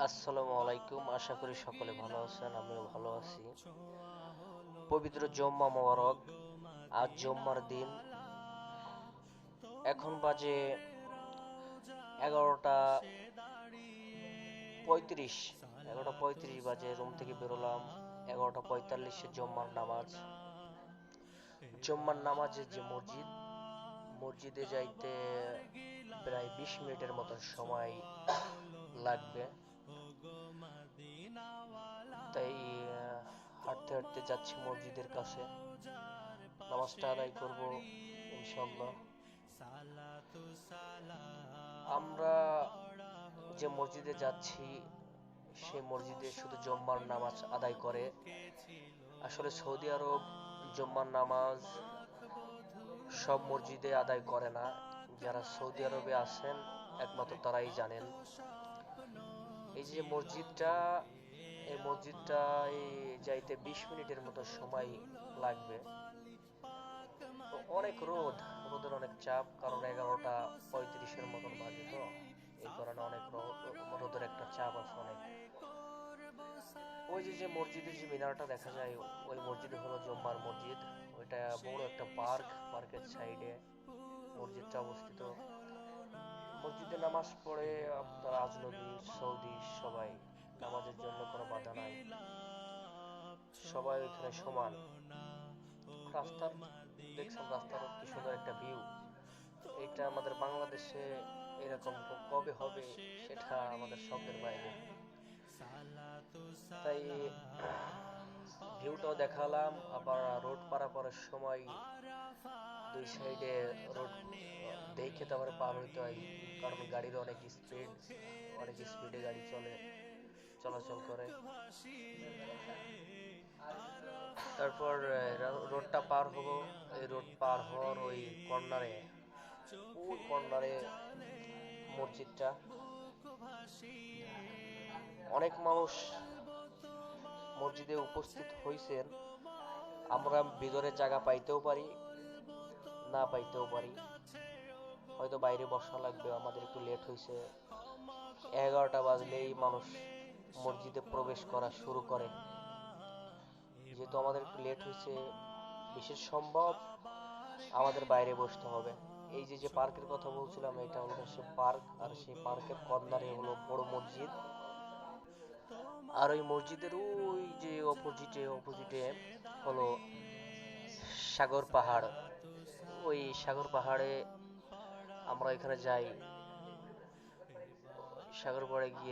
আসসালামু আলাইকুম, আশা করি সকলে ভালো আছেন। আমিও ভালো আছি। পবিত্র জুম্মা মোবারক। আজ জুম্মার দিন। এখন বাজে 11টা 35। 11টা 35 বাজে, রুম থেকে বেরোলাম 11টা 45-এ জুম্মার নামাজ। জুম্মার নামাজের যে মসজিদে যাইতে প্রায় 20 মিনিটের মতো সময় লাগবে। তাই হাঁটতে হাঁটতে যাচ্ছি মসজিদের কাছে, নামাজটা আদায় করব ইনশাল্লাহ। আমরা যে মসজিদে যাচ্ছি সেই মসজিদে শুধু জুম্মার নামাজ আদায় করে। আসলে সৌদি আরব জুম্মার নামাজ সব মসজিদে আদায় করে না। যারা সৌদি আরবে আছেন একমাত্র তারাই জানেন। এই যে এই মসজিদটায় যাইতে 20 মিনিটের মতো সময় লাগবে। তো অনেক রোদের অনেক চাপ, কারণ 11টা 35-এর মতন বাজে, তো এই কারণে অনেক রোদের একটা চাপ আছে অনেক। ওই যে মসজিদের যে মিনারটা দেখা যায়, ওই মসজিদ হলো জুম্মার মসজিদ। ওইটা বড় একটা পার্কের সাইডে মসজিদটা অবস্থিত। মসজিদে নামাজ পড়ে আপনার আজনবী, সৌদি সবাই, নামাজের জন্য কোনো বাধা নাই, সবাই ওইখানে সমান। রাস্তার দেখছেন, রাস্তার কি সুন্দর একটা ভিউ। এটা আমাদের বাংলাদেশে এরকম কবে হবে সেটা আমাদের স্বপ্নের বাইরে। তাই ভিউটাও দেখালাম। আবার রোড পারাপারের সময় দুই সাইডে রোড দেখে তারপরে পার হইতে হয়, কারণ গাড়ির অনেক স্পিডে গাড়ি চলাচল করে। তারপর রোডটা পার হব। এই রোড পার হওয়ার ওই কর্নারে মসজিদটা। অনেক মানুষ মসজিদে উপস্থিত হইছেন। আমরা ভিতরে জায়গা পাইতেও পারি, না পাইতেও পারি। হয়তো বাইরে বসা লাগবে, আমাদের একটু লেট হয়েছে। 11টা বাজলেই মানুষ মসজিদে প্রবেশ করা শুরু করে। যেহেতু আমাদের একটু লেট হয়েছে, বিশেষ সম্ভব আমাদের বাইরে বসতে হবে। এই যে পার্কের কথা বলছিলাম, এটা হলো সে পার্ক, আর সেই পার্কের কর্নারে হলো বড় মসজিদ। আর ওই মসজিদের ওই যে অপোজিটে হলো সাগর পাহাড়। ওই সাগর পাহাড়ে আমরা এখানে যাই। সাগর পাড়ে গিয়ে